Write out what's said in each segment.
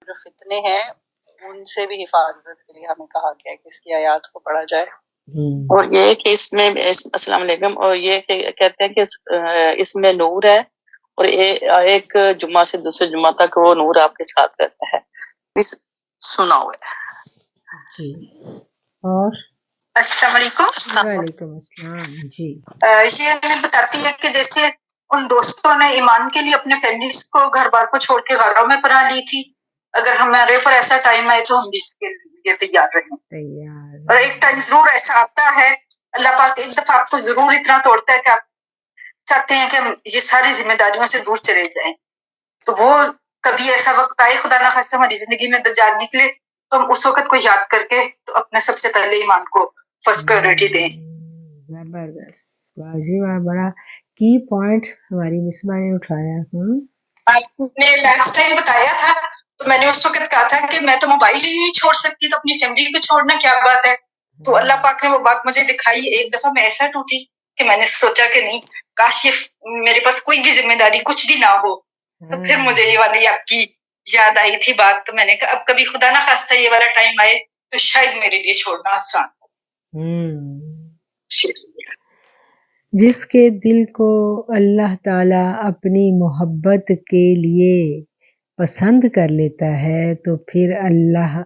جو فتنے ہیں ان سے بھی حفاظت کے لیے ہمیں کہا گیا ہے کہ اس کی آیات کو پڑھا جائے. اور یہ کہ اس میں السلام علیکم، اور یہ کہ کہتے ہیں کہ اس میں نور ہے، اور ایک جمعہ سے دوسرے جمعہ تک وہ نور آپ کے ساتھ رہتا ہے. سنا ہوا ہے جی. اور السلام علیکم. وعلیکم السلام. جی یہ ہمیں بتاتی ہے کہ جیسے ان دوستوں نے ایمان کے لیے اپنے فیملیز کو گھر بار کو چھوڑ کے غاروں میں پناہ لی تھی، اگر ہمارے اوپر ایسا ٹائم آئے تو ہم بھی اس کے لیے تیار رہیں. تیار. اور ایک ٹائم ضرور ایسا آتا ہے، اللہ پاک ایک دفعہ آپ کو ضرور اتنا توڑتا ہے کہ آپ چاہتے ہیں کہ ہم یہ ساری ذمہ داریوں سے دور چلے جائیں، تو وہ کبھی ایسا وقت آئے خدا نہ خواستہ ہماری زندگی میں دجال نکلے تو ہم اس وقت کو یاد کر کے تو اپنے سب سے پہلے ایمان کو فرسٹ پرائیورٹی دیں. زبردست، واجب، بڑا کی پوائنٹ ہماری مسما نے اٹھایا. آپ نے لاسٹ ٹائم بتایا تھا تو میں نے اس وقت کہا تھا کہ میں تو موبائل ہی نہیں چھوڑ سکتی تو اپنی فیملی کو چھوڑنا کیا بات ہے. تو اللہ پاک نے وہ بات مجھے دکھائی. ایک دفعہ میں ایسا ٹوٹی کہ میں نے سوچا کہ نہیں، کاش یہ میرے پاس کوئی بھی ذمہ داری کچھ بھی نہ ہو. تو پھر مجھے یہ والی آپ کی یاد آئی تھی بات، تو میں نے کہا اب کبھی خدا نہ خواستہ یہ والا ٹائم آئے تو شاید میرے لیے چھوڑنا آسان ہو. جس کے دل کو اللہ تعالی اپنی محبت کے لیے پسند کر لیتا ہے تو پھر اللہ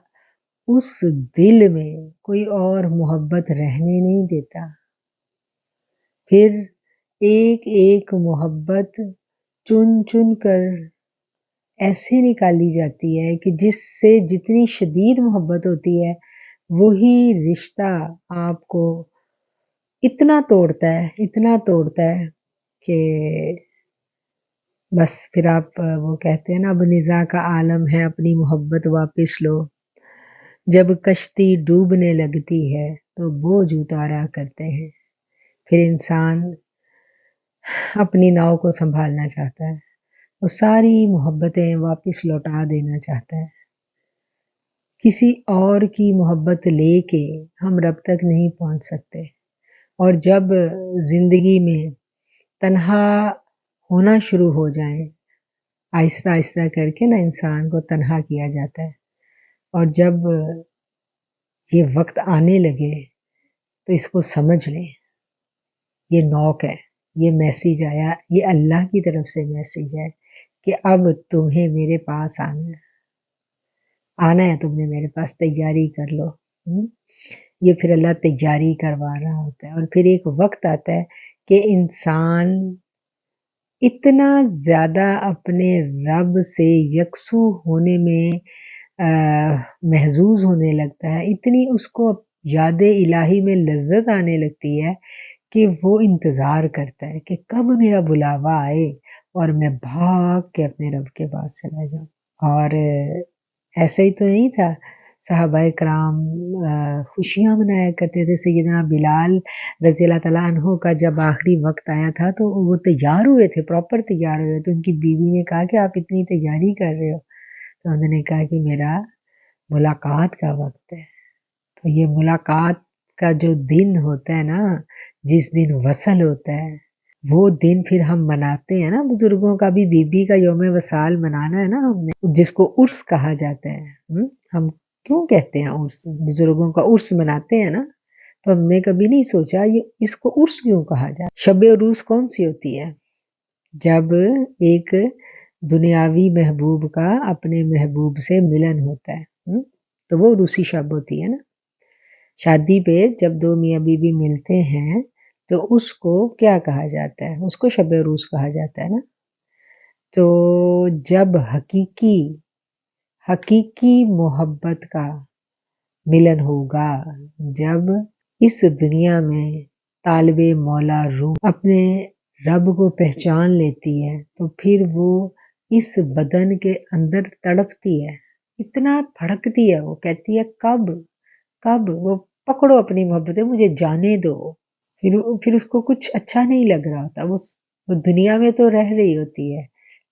اس دل میں کوئی اور محبت رہنے نہیں دیتا. پھر ایک ایک محبت چن چن کر ایسے نکالی جاتی ہے کہ جس سے جتنی شدید محبت ہوتی ہے وہی رشتہ آپ کو اتنا توڑتا ہے کہ بس پھر آپ وہ کہتے ہیں نا، اب نزاع کا عالم ہے، اپنی محبت واپس لو. جب کشتی ڈوبنے لگتی ہے تو بوجھ اتارا کرتے ہیں. پھر انسان اپنی ناؤ کو سنبھالنا چاہتا ہے، وہ ساری محبتیں واپس لوٹا دینا چاہتا ہے. کسی اور کی محبت لے کے ہم رب تک نہیں پہنچ سکتے، اور جب زندگی میں تنہا ہونا شروع ہو جائیں، آہستہ آہستہ کر کے نا انسان کو تنہا کیا جاتا ہے، اور جب یہ وقت آنے لگے تو اس کو سمجھ لیں، یہ نوک ہے، یہ میسیج آیا، یہ اللہ کی طرف سے میسیج ہے کہ اب تمہیں میرے پاس آنا ہے، تم نے میرے پاس، تیاری کر لو. یہ پھر اللہ تیاری کروا رہا ہوتا ہے. اور پھر ایک وقت آتا ہے کہ انسان اتنا زیادہ اپنے رب سے یکسو ہونے میں محظوظ ہونے لگتا ہے، اتنی اس کو یاد الہی میں لذت آنے لگتی ہے کہ وہ انتظار کرتا ہے کہ کب میرا بلاوا آئے اور میں بھاگ کے اپنے رب کے پاس چلا جاؤں. اور ایسا ہی تو نہیں تھا، صحابہ کرام خوشیاں منایا کرتے تھے. سیدنا بلال رضی اللہ تعالیٰ عنہ کا جب آخری وقت آیا تھا تو وہ تیار ہوئے تھے، پراپر تیار ہوئے تھے. ان کی بیوی نے کہا کہ آپ اتنی تیاری کر رہے ہو؟ تو انہوں نے کہا کہ میرا ملاقات کا وقت ہے. تو یہ ملاقات کا جو دن ہوتا ہے نا، جس دن وصل ہوتا ہے، وہ دن پھر ہم مناتے ہیں نا. بزرگوں کا بھی بی بی کا یوم وصال منانا ہے نا ہم نے، جس کو عرس کہا جاتا ہے. ہم کیوں کہتے ہیں عرس؟ بزرگوں کا عرس مناتے ہیں نا. تو ہم نے کبھی نہیں سوچا یہ اس کو عرس کیوں کہا جائے. شب عروس کون سی ہوتی ہے؟ جب ایک دنیاوی محبوب کا اپنے محبوب سے ملن ہوتا ہے، تو وہ عروسی شب ہوتی ہے نا. شادی پہ جب دو میاں بیوی ملتے ہیں تو اس کو کیا کہا جاتا ہے؟ اس کو شب عروس کہا جاتا ہے نا. تو جب حقیقی محبت کا ملن ہوگا، جب اس دنیا میں طالب مولا روح اپنے رب کو پہچان لیتی ہے تو پھر وہ اس بدن کے اندر تڑپتی ہے، اتنا بھڑکتی ہے، وہ کہتی ہے کب وہ پکڑو اپنی محبتیں، مجھے جانے دو. پھر اس کو کچھ اچھا نہیں لگ رہا ہوتا. وہ دنیا میں تو رہ رہی ہوتی ہے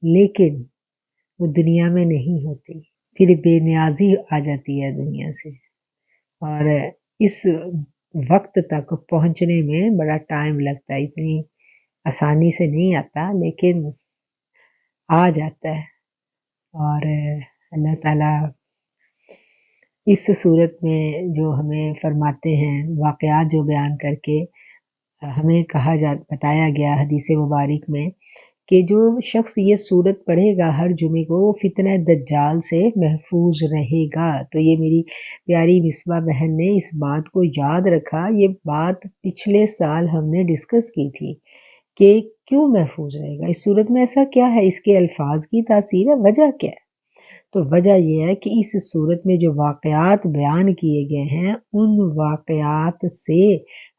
لیکن وہ دنیا میں نہیں ہوتی. پھر بے نیازی آ جاتی ہے دنیا سے، اور اس وقت تک پہنچنے میں بڑا ٹائم لگتا ہے. اتنی آسانی سے نہیں آتا لیکن آ جاتا ہے. اور اللہ تعالیٰ اس صورت میں جو ہمیں فرماتے ہیں، واقعات جو بیان کر کے ہمیں بتایا گیا حدیث مبارک میں کہ جو شخص یہ صورت پڑھے گا ہر جمعے کو وہ فتنہ دجال سے محفوظ رہے گا۔ تو یہ میری پیاری مصباح بہن نے اس بات کو یاد رکھا، یہ بات پچھلے سال ہم نے ڈسکس کی تھی کہ کیوں محفوظ رہے گا، اس صورت میں ایسا کیا ہے، اس کے الفاظ کی تاثیر ہے، وجہ کیا ہے؟ تو وجہ یہ ہے کہ اس صورت میں جو واقعات بیان کیے گئے ہیں ان واقعات سے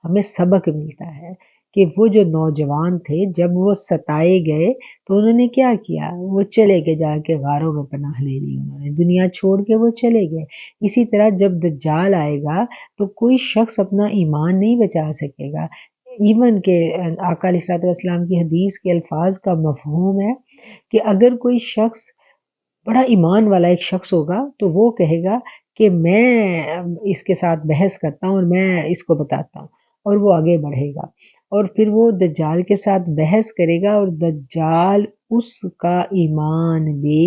ہمیں سبق ملتا ہے کہ وہ جو نوجوان تھے جب وہ ستائے گئے تو انہوں نے کیا کیا، وہ چلے گئے، جا کے غاروں میں پناہ لے لی، انہوں نے دنیا چھوڑ کے وہ چلے گئے۔ اسی طرح جب دجال آئے گا تو کوئی شخص اپنا ایمان نہیں بچا سکے گا، ایون کہ آقا علیہ الصلوۃ والسلام کی حدیث کے الفاظ کا مفہوم ہے کہ اگر کوئی شخص بڑا ایمان والا ایک شخص ہوگا تو وہ کہے گا کہ میں اس کے ساتھ بحث کرتا ہوں اور میں اس کو بتاتا ہوں، اور وہ آگے بڑھے گا اور پھر وہ دجال کے ساتھ بحث کرے گا اور دجال اس کا ایمان بھی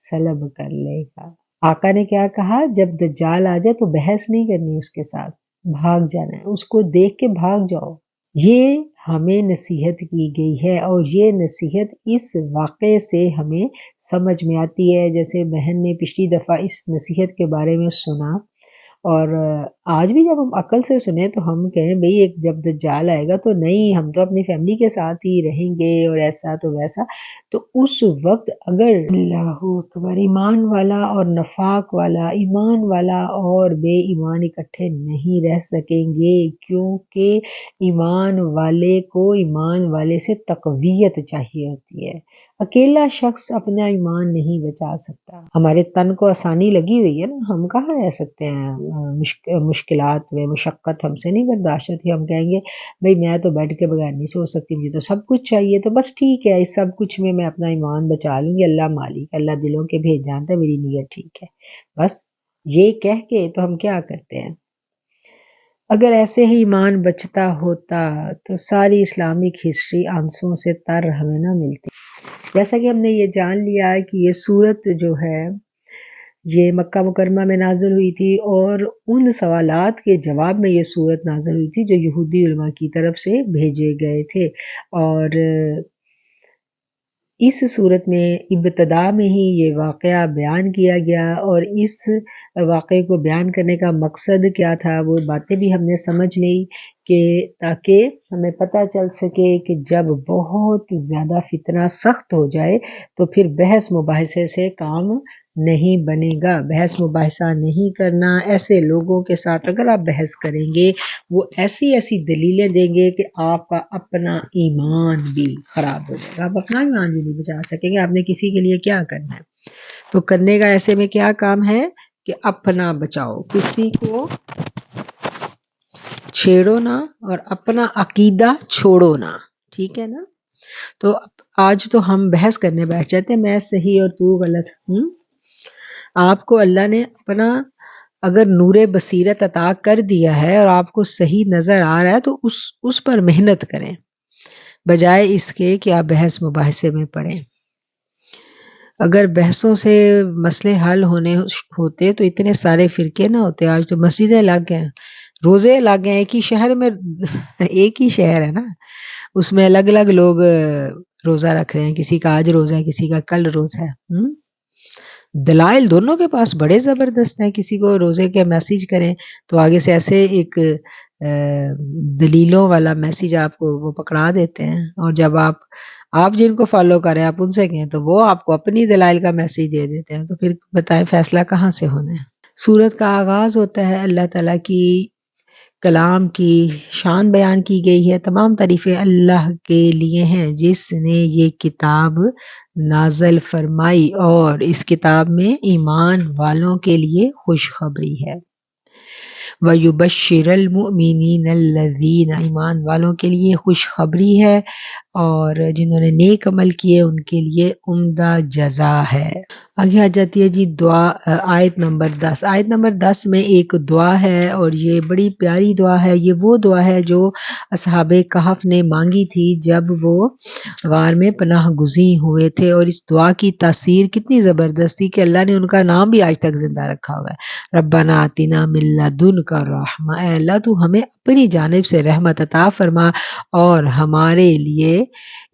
سلب کر لے گا۔ آقا نے کیا کہا، جب دجال آ جائے تو بحث نہیں کرنی اس کے ساتھ، بھاگ جانا ہے، اس کو دیکھ کے بھاگ جاؤ۔ یہ ہمیں نصیحت کی گئی ہے اور یہ نصیحت اس واقعے سے ہمیں سمجھ میں آتی ہے۔ جیسے بہن نے پچھلی دفعہ اس نصیحت کے بارے میں سنا اور آج بھی جب ہم عقل سے سنیں تو ہم کہیں بھئی ایک جب دجال آئے گا تو نہیں، ہم تو اپنی فیملی کے ساتھ ہی رہیں گے اور ایسا تو ویسا، تو اس وقت اگر اللہ اکبر ایمان والا اور نفاق والا، ایمان والا اور بے ایمان اکٹھے نہیں رہ سکیں گے، کیونکہ ایمان والے کو ایمان والے سے تقویت چاہیے ہوتی ہے، اکیلا شخص اپنا ایمان نہیں بچا سکتا۔ ہمارے تن کو آسانی لگی ہوئی ہے نا، ہم کہاں رہ سکتے ہیں مشکلات میں، مشقت ہم سے نہیں برداشت ہوتی، ہم کہیں گے بھئی میں تو بیٹھ کے بغیر نہیں سو سکتی، مجھے تو سب کچھ چاہیے، تو بس ٹھیک ہے اس سب کچھ میں اپنا ایمان بچا لوں گی، اللہ مالک، اللہ دلوں کے بھیج جانتا ہے، میری نیت ٹھیک ہے، بس یہ کہہ کے تو ہم کیا کرتے ہیں۔ اگر ایسے ہی ایمان بچتا ہوتا تو ساری اسلامک ہسٹری آنسوں سے تر ہمیں نہ ملتی۔ جیسا کہ ہم نے یہ جان لیا کہ یہ صورت جو ہے یہ مکہ مکرمہ میں نازل ہوئی تھی اور ان سوالات کے جواب میں یہ صورت نازل ہوئی تھی جو یہودی علماء کی طرف سے بھیجے گئے تھے، اور اس صورت میں ابتدا میں ہی یہ واقعہ بیان کیا گیا، اور اس واقعے کو بیان کرنے کا مقصد کیا تھا وہ باتیں بھی ہم نے سمجھ لی کہ تاکہ ہمیں پتہ چل سکے کہ جب بہت زیادہ فتنہ سخت ہو جائے تو پھر بحث مباحثے سے کام نہیں بنے گا، بحث مباحثہ نہیں کرنا۔ ایسے لوگوں کے ساتھ اگر آپ بحث کریں گے وہ ایسی ایسی دلیلیں دیں گے کہ آپ کا اپنا ایمان بھی خراب ہو جائے گا، آپ اپنا ایمان بھی نہیں بچا سکیں گے۔ آپ نے کسی کے لیے کیا کرنا ہے، تو کرنے کا ایسے میں کیا کام ہے کہ اپنا بچاؤ، کسی کو چھیڑو نہ اور اپنا عقیدہ چھوڑو نہ، ٹھیک ہے نا۔ تو آج تو ہم بحث کرنے بیٹھ جاتے ہیں، میں صحیح اور تو غلط۔ آپ کو اللہ نے اپنا اگر نور بصیرت عطا کر دیا ہے اور آپ کو صحیح نظر آ رہا ہے تو اس پر محنت کریں، بجائے اس کے کہ آپ بحث مباحثے میں پڑیں۔ اگر بحثوں سے مسئلے حل ہوتے تو اتنے سارے فرقے نہ ہوتے۔ آج تو مسجدیں لگ گئے ہیں، روزے لگ گئے، ایک ہی شہر میں، ایک ہی شہر ہے نا، اس میں الگ الگ لوگ روزہ رکھ رہے ہیں، کسی کا آج روزہ ہے، کسی کا کل روزہ ہے۔ دلائل دونوں کے پاس بڑے زبردست ہیں، کسی کو روزے کے میسیج کریں تو آگے سے ایسے ایک دلیلوں والا میسیج آپ کو وہ پکڑا دیتے ہیں، اور جب آپ جن کو فالو کریں آپ ان سے کہیں تو وہ آپ کو اپنی دلائل کا میسیج دے دیتے ہیں، تو پھر بتائیں فیصلہ کہاں سے ہونا ہے۔ سورت کا آغاز ہوتا ہے اللہ تعالیٰ کی کلام کی شان بیان کی گئی ہے، تمام تعریفیں اللہ کے لیے ہیں جس نے یہ کتاب نازل فرمائی اور اس کتاب میں ایمان والوں کے لیے خوشخبری ہے۔ وَيُبَشِّرَ الْمُؤْمِنِينَ الَّذِينَ ایمان والوں کے لیے خوشخبری ہے اور جنہوں نے نیک عمل کیے ان کے لیے عمدہ جزا ہے۔ آگے آ جاتی ہے جی دعا آیت نمبر 10. آیت نمبر 10 میں ایک دعا ہے اور یہ بڑی پیاری دعا ہے. یہ وہ دعا ہے جو اصحاب کہف نے مانگی تھی جب وہ غار میں پناہ گزین ہوئے تھے، اور اس دعا کی تاثیر کتنی زبردست تھی کہ اللہ نے ان کا نام بھی آج تک زندہ رکھا ہوا ہے. ربنا آتنا من لدنک رحمہ، اے اللہ تو ہمیں اپنی جانب سے رحمت عطا فرما اور ہمارے لیے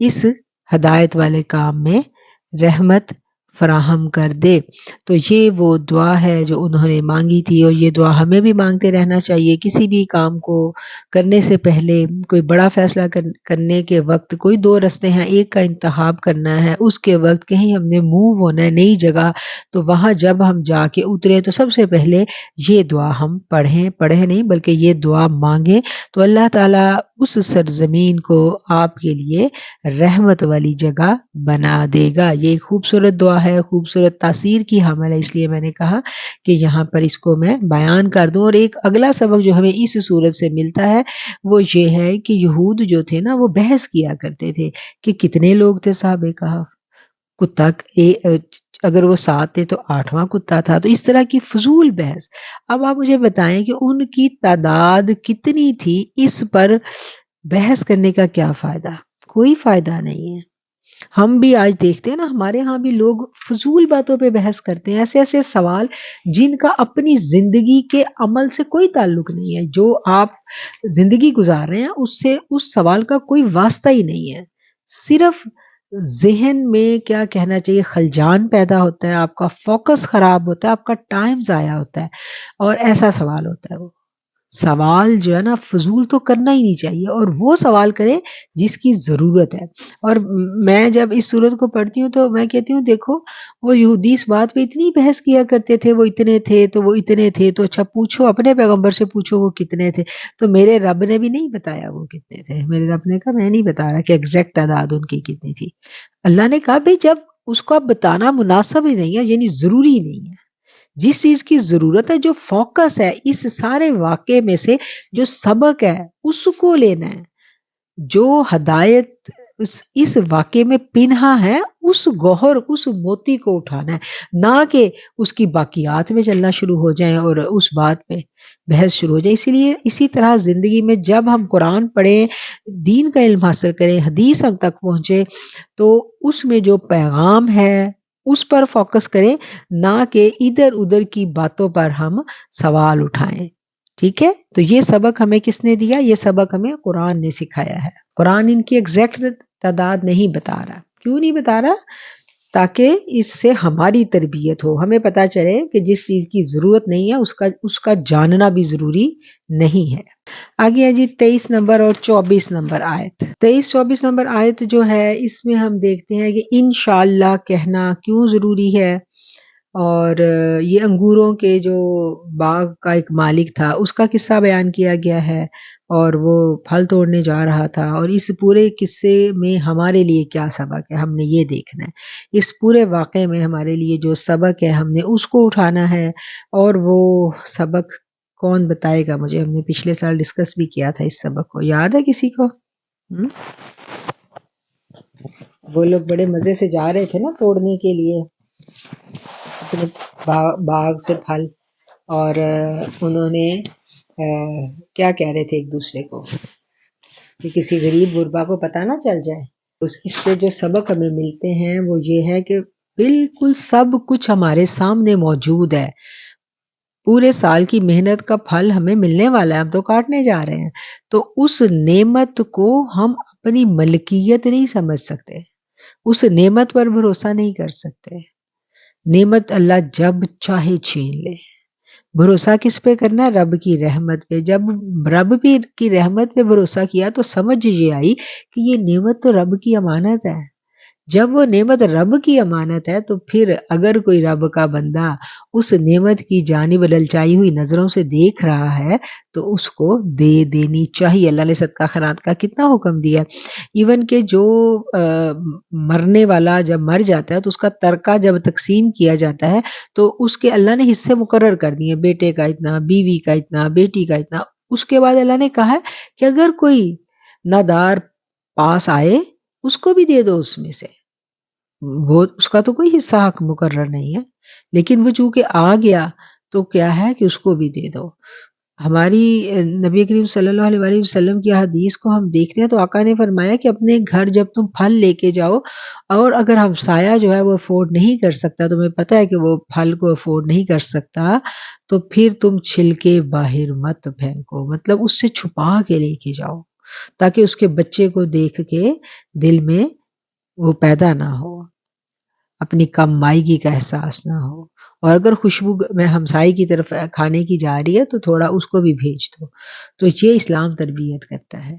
اس ہدایت والے کام میں رحمت فراہم کر دے. تو یہ وہ دعا ہے جو انہوں نے مانگی تھی، اور یہ دعا ہمیں بھی مانگتے رہنا چاہیے. کسی بھی کام کو کرنے سے پہلے، کوئی بڑا فیصلہ کرنے کے وقت کوئی دو رستے ہیں، ایک کا انتخاب کرنا ہے، اس کے وقت کہیں ہم نے موو ہونا ہے نئی جگہ، تو وہاں جب ہم جا کے اترے تو سب سے پہلے یہ دعا ہم پڑھیں نہیں بلکہ یہ دعا مانگیں، تو اللہ تعالیٰ اس سرزمین کو آپ کے لیے رحمت والی جگہ بنا دے گا. یہ ایک خوبصورت دعا ہے، خوبصورت تاثیر کی حامل ہے، اس لیے میں نے کہا کہ یہاں پر اس کو میں بیان کر دوں. اور ایک اگلا سبق جو ہمیں اس صورت سے ملتا ہے وہ یہ ہے کہ یہود جو تھے نا وہ بحث کیا کرتے تھے کہ کتنے لوگ تھے صحابہ کہف، کتا اگر وہ 7 تھے تو 8واں کتا تھا، تو اس طرح کی فضول بحث. اب آپ مجھے بتائیں کہ ان کی تعداد کتنی تھی، اس پر بحث کرنے کا کیا فائدہ؟ کوئی فائدہ نہیں ہے. ہم بھی آج دیکھتے ہیں نا، ہمارے ہاں بھی لوگ فضول باتوں پہ بحث کرتے ہیں، ایسے ایسے سوال جن کا اپنی زندگی کے عمل سے کوئی تعلق نہیں ہے. جو آپ زندگی گزار رہے ہیں اس سے اس سوال کا کوئی واسطہ ہی نہیں ہے. صرف ذہن میں کیا کہنا چاہیے خلجان پیدا ہوتا ہے، آپ کا فوکس خراب ہوتا ہے، آپ کا ٹائم ضائع ہوتا ہے، اور ایسا سوال ہوتا ہے. وہ سوال جو ہے نا فضول تو کرنا ہی نہیں چاہیے، اور وہ سوال کریں جس کی ضرورت ہے. اور میں جب اس صورت کو پڑھتی ہوں تو میں کہتی ہوں دیکھو وہ یہودی اس بات پہ اتنی بحث کیا کرتے تھے، وہ اتنے تھے تو وہ اتنے تھے، تو اچھا پوچھو اپنے پیغمبر سے پوچھو وہ کتنے تھے. تو میرے رب نے بھی نہیں بتایا وہ کتنے تھے. میرے رب نے کہا میں نہیں بتا رہا کہ ایگزیکٹ تعداد ان کی کتنی تھی. اللہ نے کہا بھئی جب اس کو اب بتانا مناسب ہی نہیں ہے، یعنی ضروری نہیں ہے، جس چیز کی ضرورت ہے، جو فوکس ہے اس سارے واقعے میں سے، جو سبق ہے اس کو لینا ہے، جو ہدایت اس واقعے میں پنہا ہے اس گوہر اس موتی کو اٹھانا ہے، نہ کہ اس کی باقیات میں چلنا شروع ہو جائیں اور اس بات پہ بحث شروع ہو جائے. اسی لیے اسی طرح زندگی میں جب ہم قرآن پڑھیں، دین کا علم حاصل کریں، حدیث ہم تک پہنچے، تو اس میں جو پیغام ہے اس پر فوکس کریں، نہ کہ ادھر ادھر کی باتوں پر ہم سوال اٹھائیں. ٹھیک ہے؟ تو یہ سبق ہمیں کس نے دیا؟ یہ سبق ہمیں قرآن نے سکھایا ہے. قرآن ان کی ایگزیکٹ تعداد نہیں بتا رہا. کیوں نہیں بتا رہا؟ تاکہ اس سے ہماری تربیت ہو، ہمیں پتہ چلے کہ جس چیز کی ضرورت نہیں ہے اس کا جاننا بھی ضروری نہیں ہے. آگے ہے جی 23 نمبر اور 24 نمبر آیت. 23-24 نمبر آیت جو ہے اس میں ہم دیکھتے ہیں کہ انشاءاللہ کہنا کیوں ضروری ہے. اور یہ انگوروں کے جو باغ کا ایک مالک تھا اس کا قصہ بیان کیا گیا ہے، اور وہ پھل توڑنے جا رہا تھا. اور اس پورے قصے میں ہمارے لیے کیا سبق ہے ہم نے یہ دیکھنا ہے. اس پورے واقعے میں ہمارے لیے جو سبق ہے ہم نے اس کو اٹھانا ہے. اور وہ سبق کون بتائے گا مجھے؟ ہم نے پچھلے سال ڈسکس بھی کیا تھا اس سبق کو، یاد ہے کسی کو؟ وہ لوگ بڑے مزے سے جا رہے تھے نا توڑنے کے لیے اپنے باغ سے پھل، اور انہوں نے کیا کہہ رہے تھے ایک دوسرے کو کہ کسی غریب غربا کو پتہ نہ چل جائے. اس سے جو سبق ہمیں ملتے ہیں وہ یہ ہے کہ بالکل سب کچھ ہمارے سامنے موجود ہے. پورے سال کی محنت کا پھل ہمیں ملنے والا ہے، ہم تو کاٹنے جا رہے ہیں. تو اس نعمت کو ہم اپنی ملکیت نہیں سمجھ سکتے، اس نعمت پر بھروسہ نہیں کر سکتے. نعمت اللہ جب چاہے چھین لے. بھروسہ کس پہ کرنا ہے؟ رب کی رحمت پہ. جب رب کی رحمت پہ بھروسہ کیا تو سمجھ یہ آئی کہ یہ نعمت تو رب کی امانت ہے. جب وہ نعمت رب کی امانت ہے تو پھر اگر کوئی رب کا بندہ اس نعمت کی جانب للچائی ہوئی نظروں سے دیکھ رہا ہے تو اس کو دے دینی چاہیے. اللہ نے صدقہ خیرات کا کتنا حکم دیا. ایون کہ جو مرنے والا جب مر جاتا ہے تو اس کا ترکہ جب تقسیم کیا جاتا ہے تو اس کے اللہ نے حصے مقرر کر دیے، بیٹے کا اتنا، بیوی کا اتنا، بیٹی کا اتنا. اس کے بعد اللہ نے کہا ہے کہ اگر کوئی نادار پاس آئے اس کو بھی دے دو اس میں سے. وہ اس کا تو کوئی حصہ حق مقرر نہیں ہے، لیکن وہ چونکہ آ گیا تو کیا ہے کہ اس کو بھی دے دو۔ ہماری نبی کریم صلی اللہ علیہ وآلہ وسلم کی حدیث کو ہم دیکھتے ہیں تو آقا نے فرمایا کہ اپنے گھر جب تم پھل لے کے جاؤ، اور اگر ہمسایہ جو ہے وہ افورڈ نہیں کر سکتا، تمہیں پتہ ہے کہ وہ پھل کو افورڈ نہیں کر سکتا، تو پھر تم چھلکے باہر مت پھینکو، مطلب اس سے چھپا کے لے کے جاؤ تاکہ اس کے بچے کو دیکھ کے دل میں وہ پیدا نہ ہو، اپنی کم مائیگی کا احساس نہ ہو، اور اگر خوشبو میں ہمسائی کی طرف کھانے کی جا رہی ہے تو تھوڑا اس کو بھی بھیج دو۔ تو یہ اسلام تربیت کرتا ہے،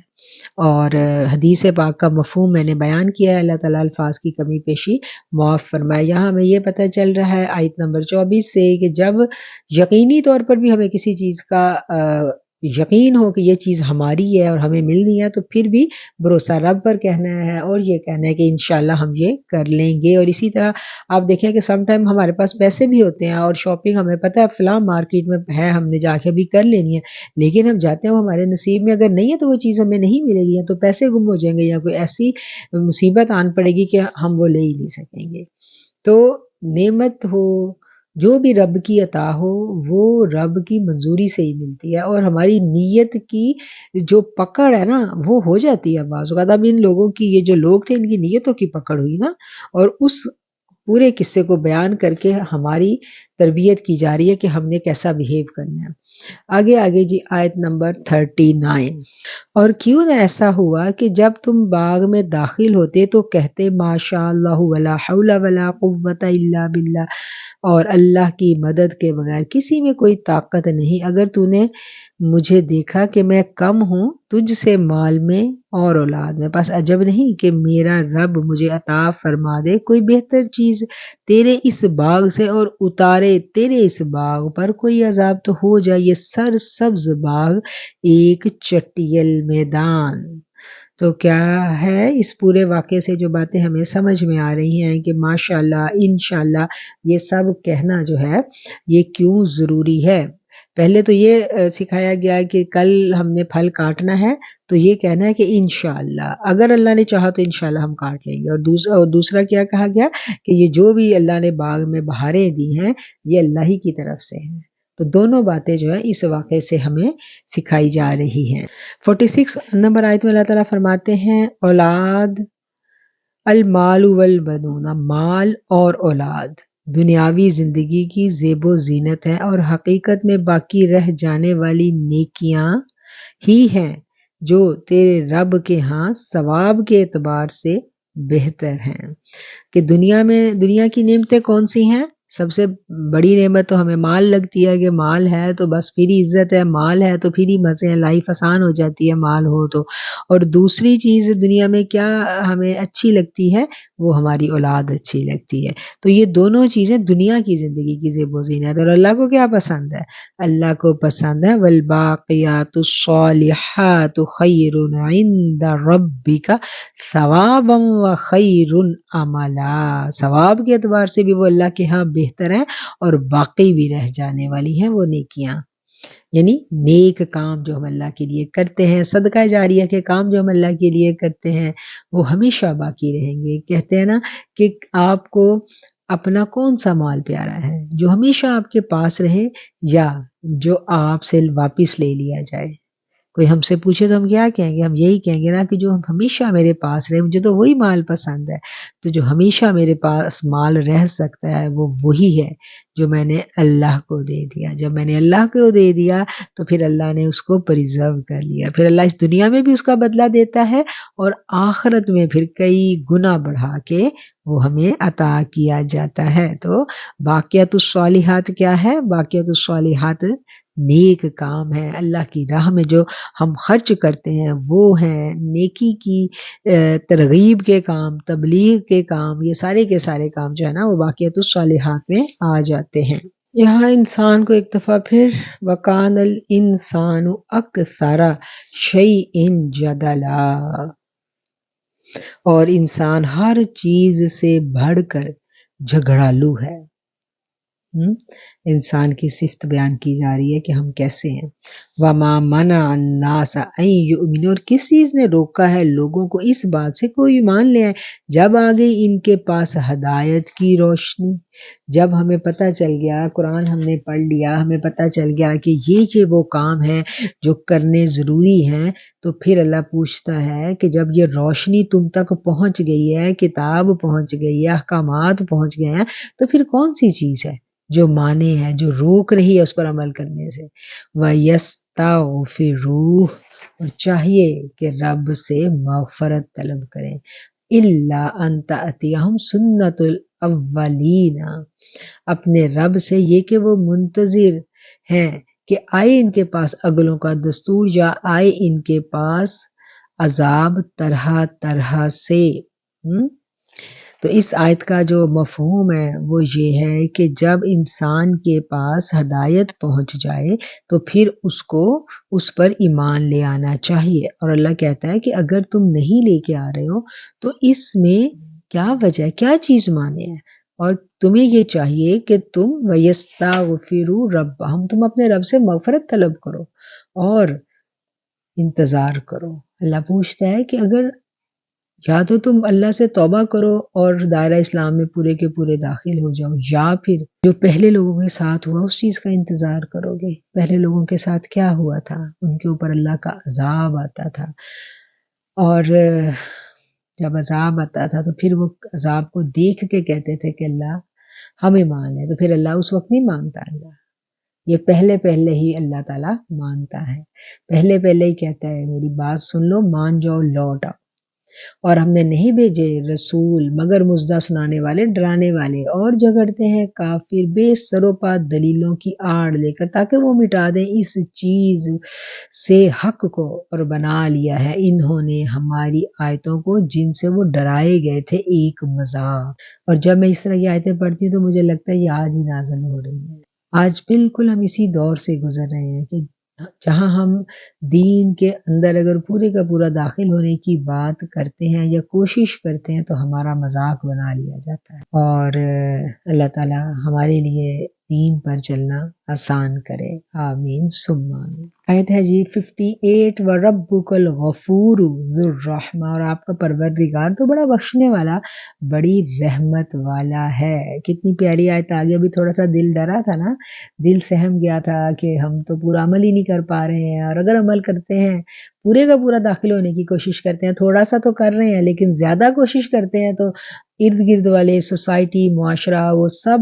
اور حدیث پاک کا مفہوم میں نے بیان کیا ہے، اللہ تعالیٰ الفاظ کی کمی پیشی معاف فرمائے۔ یہاں ہمیں یہ پتہ چل رہا ہے آیت نمبر 24 سے کہ جب یقینی طور پر بھی ہمیں کسی چیز کا یقین ہو کہ یہ چیز ہماری ہے اور ہمیں ملنی ہے، تو پھر بھی بھروسہ رب پر کہنا ہے اور یہ کہنا ہے کہ انشاءاللہ ہم یہ کر لیں گے۔ اور اسی طرح آپ دیکھیں کہ سم ٹائم ہمارے پاس پیسے بھی ہوتے ہیں اور شاپنگ ہمیں پتہ ہے فلاں مارکیٹ میں ہے، ہم نے جا کے بھی کر لینی ہے، لیکن ہم جاتے ہیں وہ ہمارے نصیب میں اگر نہیں ہے تو وہ چیز ہمیں نہیں ملے گی، یا تو پیسے گم ہو جائیں گے یا کوئی ایسی مصیبت آن پڑے گی کہ ہم وہ لے ہی نہیں سکیں گے۔ تو نعمت ہو، جو بھی رب کی عطا ہو، وہ رب کی منظوری سے ہی ملتی ہے، اور ہماری نیت کی جو پکڑ ہے نا وہ ہو جاتی ہے بعض اوقات۔ اب ان لوگوں کی، یہ جو لوگ تھے، ان کی نیتوں کی پکڑ ہوئی نا، اور اس پورے قصے کو بیان کر کے ہماری تربیت کی جا رہی ہے کہ ہم نے کیسا بیہیو کرنا ہے۔ آگے جی آیت نمبر 39۔ اور کیوں نہ ایسا ہوا کہ جب تم باغ میں داخل ہوتے تو کہتے ماشاء اللہ ولا حول ولا قوت الا باللہ، اور اللہ کی مدد کے بغیر کسی میں کوئی طاقت نہیں، اگر تو نے مجھے دیکھا کہ میں کم ہوں تجھ سے مال میں اور اولاد میں، پس عجب نہیں کہ میرا رب مجھے عطا فرما دے کوئی بہتر چیز تیرے اس باغ سے، اور اتارے تیرے اس باغ پر کوئی عذاب تو ہو جائے یہ سر سبز باغ ایک چٹیل میدان۔ تو کیا ہے اس پورے واقعے سے جو باتیں ہمیں سمجھ میں آ رہی ہیں کہ ماشاءاللہ انشاءاللہ یہ سب کہنا جو ہے یہ کیوں ضروری ہے۔ پہلے تو یہ سکھایا گیا کہ کل ہم نے پھل کاٹنا ہے تو یہ کہنا ہے کہ انشاءاللہ، اگر اللہ نے چاہا تو انشاءاللہ ہم کاٹ لیں گے، اور دوسرا کیا کہا گیا کہ یہ جو بھی اللہ نے باغ میں بہاریں دی ہیں یہ اللہ ہی کی طرف سے ہیں۔ تو دونوں باتیں جو ہے اس واقعے سے ہمیں سکھائی جا رہی ہیں۔ 46 نمبر آیت میں اللہ تعالیٰ فرماتے ہیں اولاد، المال والبنون، مال اور اولاد دنیاوی زندگی کی زیب و زینت ہے، اور حقیقت میں باقی رہ جانے والی نیکیاں ہی ہیں جو تیرے رب کے ہاں ثواب کے اعتبار سے بہتر ہیں۔ کہ دنیا کی نعمتیں کون سی ہیں؟ سب سے بڑی نعمت تو ہمیں مال لگتی ہے کہ مال ہے تو بس پھر ہی عزت ہے، مال ہے تو پھر ہی مزے ہیں، لائف آسان ہو جاتی ہے مال ہو تو۔ اور دوسری چیز دنیا میں کیا ہمیں اچھی لگتی ہے؟ وہ ہماری اولاد اچھی لگتی ہے۔ تو یہ دونوں چیزیں دنیا کی زندگی کی زیب و زینت۔ اور اللہ کو کیا پسند ہے؟ اللہ کو پسند ہے والباقیات الصالحات خیر عند ربک ثوابا وخیر عملا، ثواب کے اعتبار سے بھی وہ اللہ کے ہاں بہتر ہیں، اور باقی بھی رہ جانے والی ہیں وہ نیکیاں، یعنی نیک کام جو ہم اللہ کے لیے کرتے ہیں، صدقہ جاریہ کے کام جو ہم اللہ کے لیے کرتے ہیں وہ ہمیشہ باقی رہیں گے۔ کہتے ہیں نا کہ آپ کو اپنا کون سا مال پیارا ہے، جو ہمیشہ آپ کے پاس رہے یا جو آپ سے واپس لے لیا جائے؟ کوئی ہم سے پوچھے تو ہم کیا کہیں گے؟ ہم یہی کہیں گے نا کہ جو ہمیشہ میرے پاس رہے، مجھے تو وہی مال پسند ہے۔ تو جو ہمیشہ میرے پاس مال رہ سکتا ہے وہ وہی ہے جو میں نے اللہ کو دے دیا۔ جب میں نے اللہ کو دے دیا تو پھر اللہ نے اس کو پریزرو کر لیا، پھر اللہ اس دنیا میں بھی اس کا بدلہ دیتا ہے، اور آخرت میں پھر کئی گنا بڑھا کے وہ ہمیں عطا کیا جاتا ہے۔ تو باقیات الصالحات کیا ہے؟ باقیات الصالحات نیک کام ہے، اللہ کی راہ میں جو ہم خرچ کرتے ہیں وہ ہیں نیکی کی ترغیب کے کام، تبلیغ کے کام، یہ سارے کے سارے کام جو ہے نا وہ باقیات الصالحات میں آ جاتے ہیں۔ یہاں انسان کو ایک دفعہ پھر وَقَانَ الْإِنسَانُ أَكْثَرَ شَيْءٍ جَدَلًا، اور انسان ہر چیز سے بڑھ کر جھگڑالو ہے۔ انسان کی صفت بیان کی جا رہی ہے کہ ہم کیسے ہیں۔ وَمَا مَنَعَ النَّاسَ أَن يُؤْمِنُوا، اور کس چیز نے روکا ہے لوگوں کو اس بات سے کوئی ایمان لے آئے، جب آ گئی ان کے پاس ہدایت کی روشنی، جب ہمیں پتہ چل گیا، قرآن ہم نے پڑھ لیا، ہمیں پتہ چل گیا کہ یہ وہ کام ہے جو کرنے ضروری ہیں، تو پھر اللہ پوچھتا ہے کہ جب یہ روشنی تم تک پہنچ گئی ہے، کتاب پہنچ گئی ہے، احکامات پہنچ گئے ہیں، تو پھر کون سی چیز ہے جو مانے ہے، جو روک رہی ہے اس پر عمل کرنے سے؟ وَيَسْتَغْفِرُوهُ، اور چاہیے کہ رب سے مغفرت طلب کریں، إِلَّا أَن تَأْتِيَهُمْ سُنَّةُ الْأَوَّلِينَ، اپنے رب سے یہ کہ وہ منتظر ہیں کہ آئے ان کے پاس اگلوں کا دستور، یا آئے ان کے پاس عذاب طرح طرح سے۔ تو اس آیت کا جو مفہوم ہے وہ یہ ہے کہ جب انسان کے پاس ہدایت پہنچ جائے تو پھر اس کو اس پر ایمان لے آنا چاہیے، اور اللہ کہتا ہے کہ اگر تم نہیں لے کے آ رہے ہو تو اس میں کیا وجہ ہے، کیا چیز مانے ہے، اور تمہیں یہ چاہیے کہ تم وَيَسْتَغْفِرُوا رَبَّهُمْ، تم اپنے رب سے مغفرت طلب کرو اور انتظار کرو۔ اللہ پوچھتا ہے کہ اگر یا تو تم اللہ سے توبہ کرو اور دائرہ اسلام میں پورے کے پورے داخل ہو جاؤ، یا پھر جو پہلے لوگوں کے ساتھ ہوا اس چیز کا انتظار کرو گے۔ پہلے لوگوں کے ساتھ کیا ہوا تھا؟ ان کے اوپر اللہ کا عذاب آتا تھا، اور جب عذاب آتا تھا تو پھر وہ عذاب کو دیکھ کے کہتے تھے کہ اللہ ہم ایمان ہے، تو پھر اللہ اس وقت نہیں مانتا، اللہ یہ پہلے پہلے ہی اللہ تعالیٰ مانتا ہے، پہلے پہلے ہی کہتا ہے میری بات سن لو، مان جاؤ، لوٹ آؤ۔ اور ہم نے نہیں بھیجے رسول مگر مژدہ سنانے والے، ڈرانے والے، اور جھگڑتے ہیں کافر بے سر و پا دلیلوں کی آڑ لے کر، تاکہ وہ مٹا دیں اس چیز سے حق کو، اور بنا لیا ہے انہوں نے ہماری آیتوں کو جن سے وہ ڈرائے گئے تھے ایک مذاق۔ اور جب میں اس طرح کی آیتیں پڑھتی ہوں تو مجھے لگتا ہے یہ آج ہی نازل ہو رہی ہیں، آج بالکل ہم اسی دور سے گزر رہے ہیں کہ جہاں ہم دین کے اندر اگر پورے کا پورا داخل ہونے کی بات کرتے ہیں یا کوشش کرتے ہیں تو ہمارا مذاق بنا لیا جاتا ہے، اور اللہ تعالیٰ ہمارے لیے دین پر چلنا آسان کرے، آمین ثم آمین۔ آیت ہے جی 58، وَرَبُّكَ الْغَفُورُ ذُو الرَّحْمَةِ، اور آپ کا پروردگار تو بڑا بخشنے والا، بڑی رحمت والا ہے۔ کتنی پیاری آیت آگے، ابھی تھوڑا سا دل ڈرا تھا نا، دل سہم گیا تھا کہ ہم تو پورا عمل ہی نہیں کر پا رہے ہیں، اور اگر عمل کرتے ہیں پورے کا پورا داخل ہونے کی کوشش کرتے ہیں، تھوڑا سا تو کر رہے ہیں لیکن زیادہ کوشش کرتے ہیں تو ارد گرد والے سوسائٹی، معاشرہ، وہ سب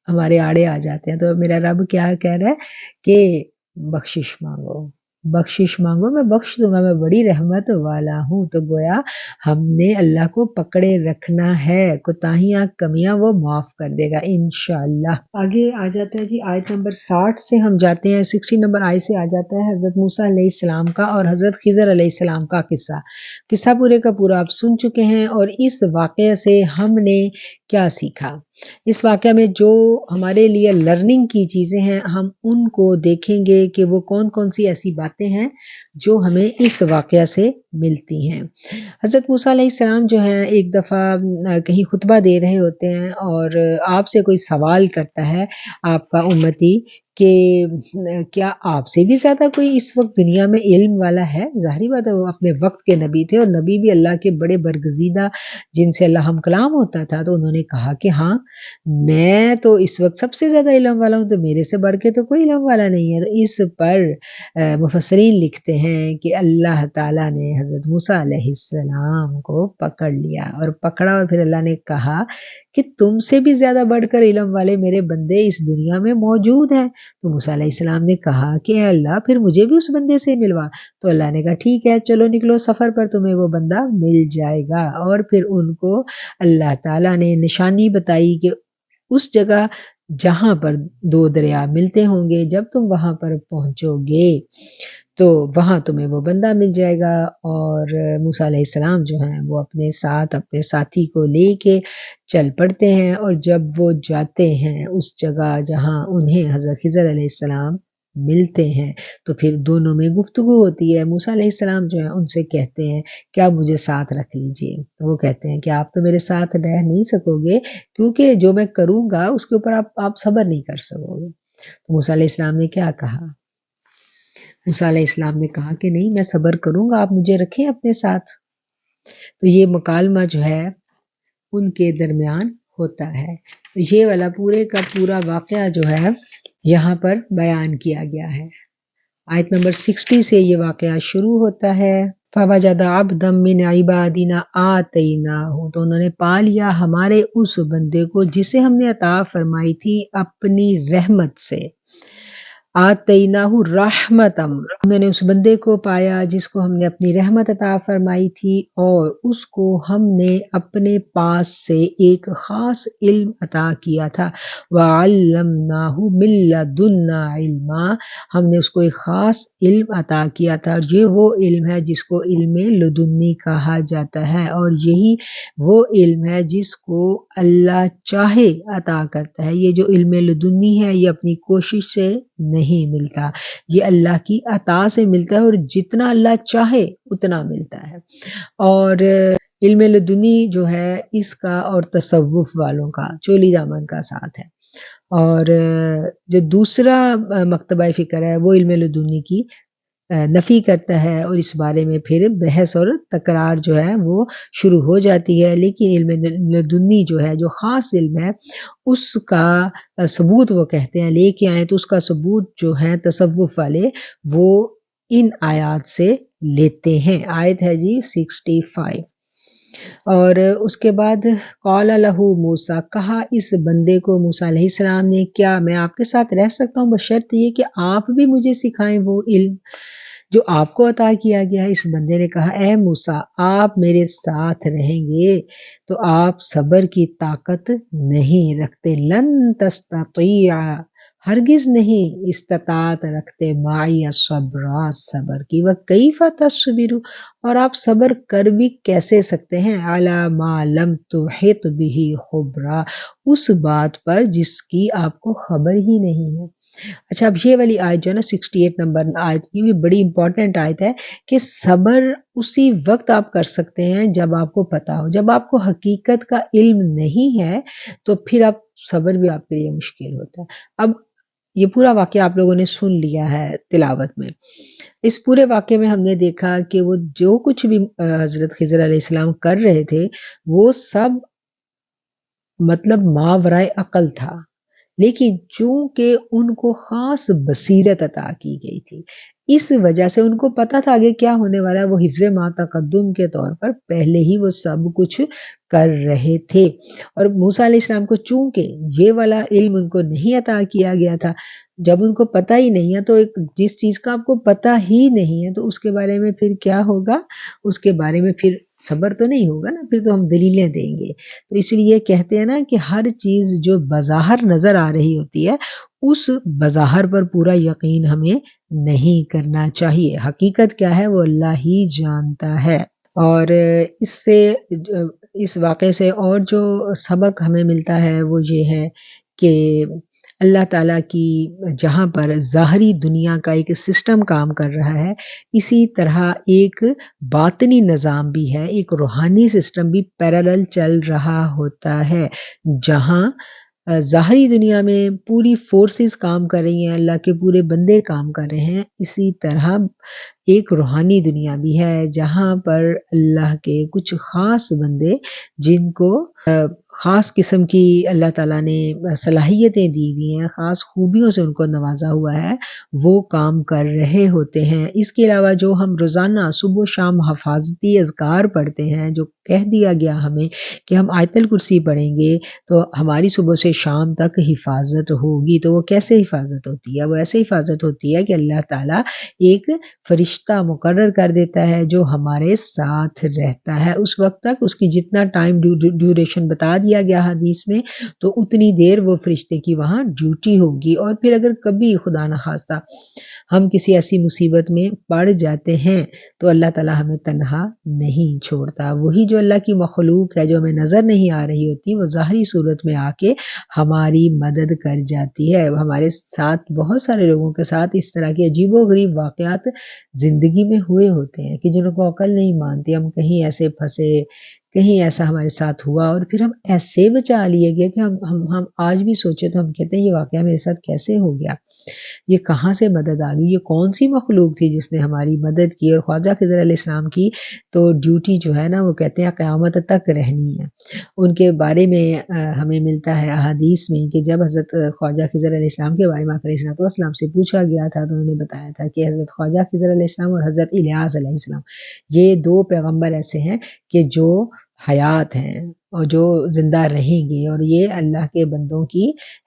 ہمارے آڑے آ جاتے ہیں۔ تو میرا رب کیا کہہ رہا ہے کہ بخشش مانگو، بخشش مانگو، میں بخش دوں گا، میں بڑی رحمت والا ہوں۔ تو گویا ہم نے اللہ کو پکڑے رکھنا ہے، کوتاہیاں کمیاں وہ معاف کر دے گا انشاءاللہ۔ آگے آ جاتا ہے جی آیت نمبر 60 سے ہم جاتے ہیں، 60 نمبر آیت سے آ جاتا ہے حضرت موسیٰ علیہ السلام کا اور حضرت خضر علیہ السلام کا قصہ پورے کا پورا آپ سن چکے ہیں، اور اس واقعے سے ہم نے کیا سیکھا؟ اس واقعہ میں جو ہمارے لیے لرننگ کی چیزیں ہیں ہم ان کو دیکھیں گے کہ وہ کون کون سی ایسی باتیں ہیں جو ہمیں اس واقعہ سے ملتی ہیں۔ حضرت موسیٰ علیہ السلام جو ہیں ایک دفعہ کہیں خطبہ دے رہے ہوتے ہیں، اور آپ سے کوئی سوال کرتا ہے آپ کا امتی کہ کیا آپ سے بھی زیادہ کوئی اس وقت دنیا میں علم والا ہے؟ ظاہری بات ہے وہ اپنے وقت کے نبی تھے، اور نبی بھی اللہ کے بڑے برگزیدہ جن سے اللہ ہم کلام ہوتا تھا، تو انہوں نے کہا کہ ہاں میں تو اس وقت سب سے زیادہ علم والا ہوں، تو میرے سے بڑھ کے تو کوئی علم والا نہیں ہے۔ تو اس پر مفسرین لکھتے ہیں کہ اللہ تعالیٰ نے حضرت موسیٰ علیہ السلام کو پکڑ لیا اور پکڑا، اور پھر اللہ نے کہا کہ تم سے بھی زیادہ بڑھ کر علم والے میرے بندے اس دنیا میں موجود ہیں۔ تو موسیٰ علیہ السلام نے کہا کہ اے اللہ پھر مجھے بھی اس بندے سے ملوا۔ تو اللہ نے کہا ٹھیک ہے، چلو نکلو سفر پر، تمہیں وہ بندہ مل جائے گا۔ اور پھر ان کو اللہ تعالیٰ نے نشانی بتائی کہ اس جگہ جہاں پر دو دریا ملتے ہوں گے، جب تم وہاں پر پہنچو گے تو وہاں تمہیں وہ بندہ مل جائے گا۔ اور موسیٰ علیہ السلام جو ہیں وہ اپنے ساتھ اپنے ساتھی کو لے کے چل پڑتے ہیں، اور جب وہ جاتے ہیں اس جگہ جہاں انہیں حضرت خضر علیہ السلام ملتے ہیں تو پھر دونوں میں گفتگو ہوتی ہے۔ موسیٰ علیہ السلام جو ہیں ان سے کہتے ہیں کہ آپ مجھے ساتھ رکھ لیجئے، وہ کہتے ہیں کہ آپ تو میرے ساتھ رہ نہیں سکو گے، کیونکہ جو میں کروں گا اس کے اوپر آپ صبر نہیں کر سکو گے۔ تو موسیٰ علیہ السلام نے کیا کہا؟ موسیٰ علیہ السلام نے کہا کہ نہیں، میں صبر کروں گا، آپ مجھے رکھیں اپنے ساتھ۔ تو یہ مکالمہ جو ہے ان کے درمیان ہوتا ہے۔ تو یہ والا پورے کا پورا واقعہ جو ہے یہاں پر بیان کیا گیا ہے۔ آیت نمبر 60 سے یہ واقعہ شروع ہوتا ہے۔ فَوَجَدَ عَبْدًا مِّنْ عِبَادِنَا آتَيْنَاهُ، تو انہوں نے پا لیا ہمارے اس بندے کو جسے ہم نے عطا فرمائی تھی اپنی رحمت سے۔ آتیناہ رحمتم، انہوں نے اس بندے کو پایا جس کو ہم نے اپنی رحمت عطا فرمائی تھی، اور اس کو ہم نے اپنے پاس سے ایک خاص علم عطا کیا تھا۔ وعلمناہ من لدنا علما، ہم نے اس کو ایک خاص علم عطا کیا تھا، اور یہ وہ علم ہے جس کو علم لدنی کہا جاتا ہے، اور یہی وہ علم ہے جس کو اللہ چاہے عطا کرتا ہے۔ یہ جو علم لدنی ہے یہ اپنی کوشش سے نہیں ملتا، یہ اللہ کی عطا سے ملتا ہے، اور جتنا اللہ چاہے اتنا ملتا ہے۔ اور علم لدنی جو ہے اس کا اور تصوف والوں کا چولی دامن کا ساتھ ہے، اور جو دوسرا مکتبہ فکر ہے وہ علم لدنی کی نفی کرتا ہے، اور اس بارے میں پھر بحث اور تکرار جو ہے وہ شروع ہو جاتی ہے۔ لیکن علم لدنی جو ہے، جو خاص علم ہے، اس کا ثبوت وہ کہتے ہیں لے کے آئیں، تو اس کا ثبوت جو ہے تصوف والے وہ ان آیات سے لیتے ہیں۔ آیت ہے جی 65، اور اس کے بعد قال لہ موسیٰ، کہا اس بندے کو موسیٰ علیہ السلام نے، کیا میں آپ کے ساتھ رہ سکتا ہوں بشرط یہ کہ آپ بھی مجھے سکھائیں وہ علم جو آپ کو عطا کیا گیا ہے۔ اس بندے نے کہا اے موسیٰ، آپ میرے ساتھ رہیں گے تو آپ صبر کی طاقت نہیں رکھتے، لن تستطیع، ہرگز نہیں استطاعت رکھتے، معی الصبر، صبر کی، وکیف تصبر، اور آپ صبر کر بھی کیسے سکتے ہیں، علی ما لم تحط بہ خبرا، اس بات پر جس کی آپ کو خبر ہی نہیں ہے۔ اچھا، اب یہ والی آیت جو ہے نا 68 نمبر آیت، یہ بھی بڑی امپورٹنٹ آیت ہے کہ صبر اسی وقت آپ کر سکتے ہیں جب آپ کو پتا ہو۔ جب آپ کو حقیقت کا علم نہیں ہے تو پھر آپ صبر بھی آپ کے لیے مشکل ہوتا ہے۔ اب یہ پورا واقعہ آپ لوگوں نے سن لیا ہے تلاوت میں۔ اس پورے واقعے میں ہم نے دیکھا کہ وہ جو کچھ بھی حضرت خضر علیہ السلام کر رہے تھے وہ سب مطلب ماورائے عقل تھا، لیکن چونکہ ان کو خاص بصیرت عطا کی گئی تھی، اس وجہ سے ان کو پتا تھا آگے کیا ہونے والا ہے، وہ حفظ ما تقدم کے طور پر پہلے ہی وہ سب کچھ کر رہے تھے۔ اور موسیٰ علیہ السلام کو چونکہ یہ والا علم ان کو نہیں عطا کیا گیا تھا، جب ان کو پتہ ہی نہیں ہے تو جس چیز کا آپ کو پتہ ہی نہیں ہے تو اس کے بارے میں پھر کیا ہوگا، اس کے بارے میں پھر صبر تو نہیں ہوگا نا، پھر تو ہم دلیلیں دیں گے۔ تو اس لیے کہتے ہیں نا کہ ہر چیز جو بظاہر نظر آ رہی ہوتی ہے اس بظاہر پر پورا یقین ہمیں نہیں کرنا چاہیے، حقیقت کیا ہے وہ اللہ ہی جانتا ہے۔ اور اس واقعے سے اور جو سبق ہمیں ملتا ہے وہ یہ ہے کہ اللہ تعالیٰ کی جہاں پر ظاہری دنیا کا ایک سسٹم کام کر رہا ہے، اسی طرح ایک باطنی نظام بھی ہے، ایک روحانی سسٹم بھی پیرالل چل رہا ہوتا ہے، جہاں ظاہری دنیا میں پوری فورسز کام کر رہی ہیں، اللہ کے پورے بندے کام کر رہے ہیں، اسی طرح ایک روحانی دنیا بھی ہے جہاں پر اللہ کے کچھ خاص بندے جن کو خاص قسم کی اللہ تعالیٰ نے صلاحیتیں دی ہوئی ہیں، خاص خوبیوں سے ان کو نوازا ہوا ہے، وہ کام کر رہے ہوتے ہیں۔ اس کے علاوہ جو ہم روزانہ صبح و شام حفاظتی اذکار پڑھتے ہیں، جو کہہ دیا گیا ہمیں کہ ہم آیت الکرسی پڑھیں گے تو ہماری صبح سے شام تک حفاظت ہوگی، تو وہ کیسے حفاظت ہوتی ہے؟ وہ ایسے حفاظت ہوتی ہے کہ اللہ تعالیٰ ایک فرشتہ مقرر کر دیتا ہے جو ہمارے ساتھ رہتا ہے اس وقت تک، اس کی جتنا ٹائم ڈیوریشن بتا دیا گیا حدیث میں، تو اتنی دیر وہ فرشتے کی وہاں ڈیوٹی ہوگی۔ اور پھر اگر کبھی خدا نخواستہ ہم کسی ایسی مصیبت میں پڑ جاتے ہیں تو اللہ تعالیٰ ہمیں تنہا نہیں چھوڑتا. وہی جو اللہ کی مخلوق ہے جو ہمیں نظر نہیں آ رہی ہوتی، وہ ظاہری صورت میں آ کے ہماری مدد کر جاتی ہے. ہمارے ساتھ بہت سارے لوگوں کے ساتھ اس طرح کے عجیب و غریب واقعات زندگی میں ہوئے ہوتے ہیں کہ جن کو عقل نہیں مانتی. ہم کہیں ایسے پھنسے، کہیں ایسا ہمارے ساتھ ہوا اور پھر ہم ایسے بچا لیے گئے کہ ہم آج بھی سوچے تو ہم کہتے ہیں یہ واقعہ میرے ساتھ کیسے ہو گیا، یہ کہاں سے مدد آ گئی، یہ کون سی مخلوق تھی جس نے ہماری مدد کی. اور خواجہ خضر علیہ السلام کی تو ڈیوٹی جو ہے نا، وہ کہتے ہیں قیامت تک رہنی ہے. ان کے بارے میں ہمیں ملتا ہے احادیث میں کہ جب حضرت خواجہ خضر علیہ السلام کے بارے میں آقا علیہ السلام سے پوچھا گیا تھا تو انہوں نے بتایا تھا کہ حضرت خواجہ خضر علیہ السلام اور حضرت الیاس علیہ السلام یہ دو پیغمبر ایسے ہیں کہ جو حیات ہیں اور جو زندہ رہیں گے، اور یہ اللہ کے بندوں کی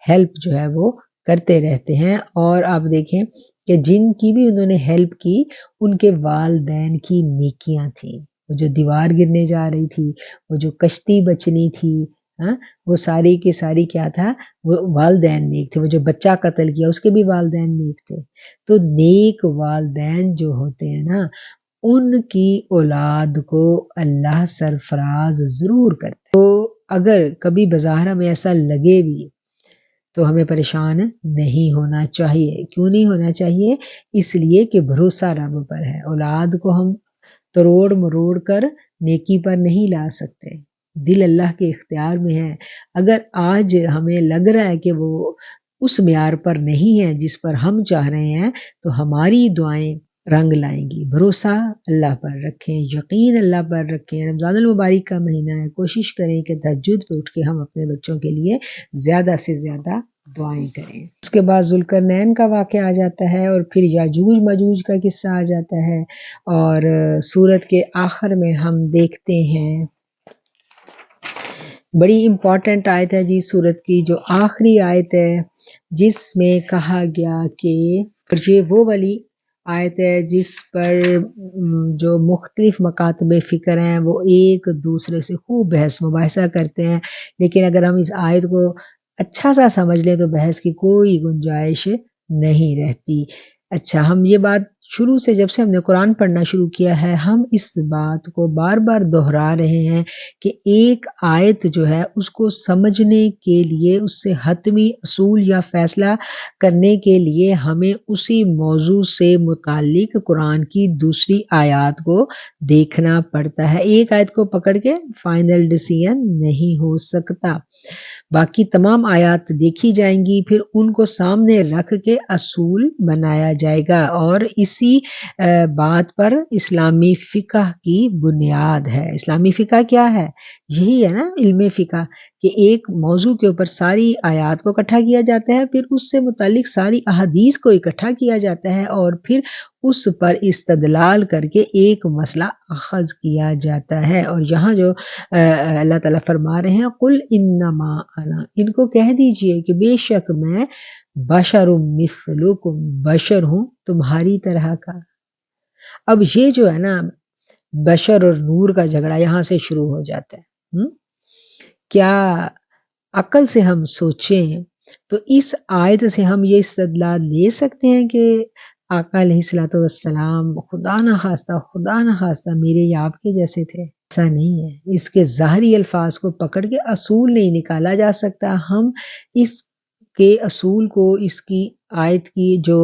ہیلپ جو ہے وہ کرتے رہتے ہیں. اور آپ دیکھیں کہ جن کی بھی انہوں نے ہیلپ کی ان کے والدین کی نیکیاں تھیں. وہ جو دیوار گرنے جا رہی تھی، وہ جو کشتی بچنی تھی، وہ ساری کی ساری کیا تھا، وہ والدین نیک تھے. وہ جو بچہ قتل کیا اس کے بھی والدین نیک تھے. تو نیک والدین جو ہوتے ہیں نا، ان کی اولاد کو اللہ سرفراز ضرور کرتے. تو اگر کبھی بظاہر ہمیں ایسا لگے بھی تو ہمیں پریشان نہیں ہونا چاہیے. کیوں نہیں ہونا چاہیے؟ اس لیے کہ بھروسہ رب پر ہے. اولاد کو ہم تروڑ مروڑ کر نیکی پر نہیں لا سکتے، دل اللہ کے اختیار میں ہے. اگر آج ہمیں لگ رہا ہے کہ وہ اس معیار پر نہیں ہے جس پر ہم چاہ رہے ہیں، تو ہماری دعائیں رنگ لائیں گی. بھروسہ اللہ پر رکھیں، یقین اللہ پر رکھیں. رمضان المبارک کا مہینہ ہے، کوشش کریں کہ تہجد پہ اٹھ کے ہم اپنے بچوں کے لیے زیادہ سے زیادہ دعائیں کریں. اس کے بعد ذوالقرنین کا واقعہ آ جاتا ہے، اور پھر یاجوج ماجوج کا قصہ آ جاتا ہے. اور سورت کے آخر میں ہم دیکھتے ہیں بڑی امپورٹنٹ آیت ہے جی سورت کی، جو آخری آیت ہے جس میں کہا گیا کہ یہ وہ والی آیت ہے جس پر جو مختلف مکاتب فکر ہیں وہ ایک دوسرے سے خوب بحث مباحثہ کرتے ہیں. لیکن اگر ہم اس آیت کو اچھا سا سمجھ لیں تو بحث کی کوئی گنجائش نہیں رہتی. اچھا، ہم یہ بات شروع سے جب سے ہم نے قرآن پڑھنا شروع کیا ہے، ہم اس بات کو بار بار دہرا رہے ہیں کہ ایک آیت جو ہے اس کو سمجھنے کے لیے، اس سے حتمی اصول یا فیصلہ کرنے کے لیے ہمیں اسی موضوع سے متعلق قرآن کی دوسری آیات کو دیکھنا پڑتا ہے. ایک آیت کو پکڑ کے فائنل ڈیسیژن نہیں ہو سکتا. باقی تمام آیات دیکھی جائیں گی، پھر ان کو سامنے رکھ کے اصول بنایا جائے گا. اور اسی بات پر اسلامی فقہ کی بنیاد ہے. اسلامی فقہ کیا ہے؟ یہی ہے نا علم فقہ، کہ ایک موضوع کے اوپر ساری آیات کو اکٹھا کیا جاتا ہے، پھر اس سے متعلق ساری احادیث کو اکٹھا کیا جاتا ہے، اور پھر اس پر استدلال کر کے ایک مسئلہ اخذ کیا جاتا ہے. اور یہاں جو اللہ تعالیٰ فرما رہے ہیں قل انما انا، ان کو کہہ دیجئے کہ بے شک میں بشر مثلکم، بشر ہوں تمہاری طرح کا. اب یہ جو ہے نا بشر اور نور کا جھگڑا یہاں سے شروع ہو جاتا ہے. کیا عقل سے ہم سوچیں تو اس آیت سے ہم یہ استدلال لے سکتے ہیں کہ آقا علیہ السلام خدا نہ خواستہ میرے یا آپ کے جیسے تھے؟ ایسا نہیں ہے. اس کے ظاہری الفاظ کو پکڑ کے اصول نہیں نکالا جا سکتا. ہم اس کے اصول کو، اس کی آیت کی جو